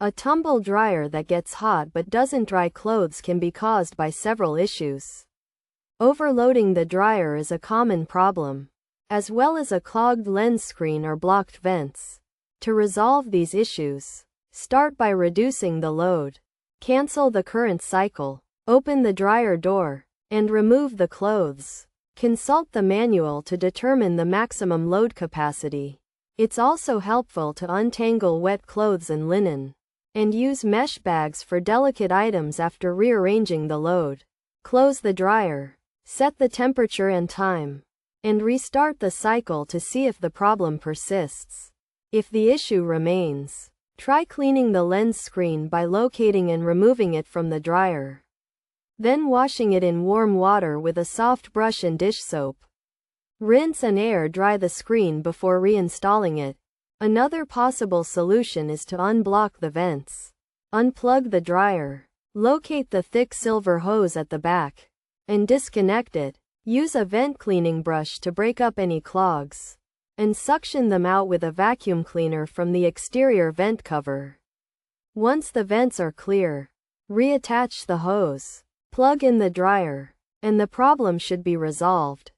A tumble dryer that gets hot but doesn't dry clothes can be caused by several issues. Overloading the dryer is a common problem, as well as a clogged lens screen or blocked vents. To resolve these issues, start by reducing the load. Cancel the current cycle. Open the dryer door and remove the clothes. Consult the manual to determine the maximum load capacity. It's also helpful to untangle wet clothes and linen, and use mesh bags for delicate items after rearranging the load. Close the dryer, set the temperature and time, and restart the cycle to see if the problem persists. If the issue remains, try cleaning the lens screen by locating and removing it from the dryer. Then washing it in warm water with a soft brush and dish soap. Rinse and air dry the screen before reinstalling it. Another possible solution is to unblock the vents. Unplug the dryer. Locate the thick silver hose at the back and disconnect it. Use a vent cleaning brush to break up any clogs, and suction them out with a vacuum cleaner from the exterior vent cover. Once the vents are clear, reattach the hose. Plug in the dryer, and the problem should be resolved.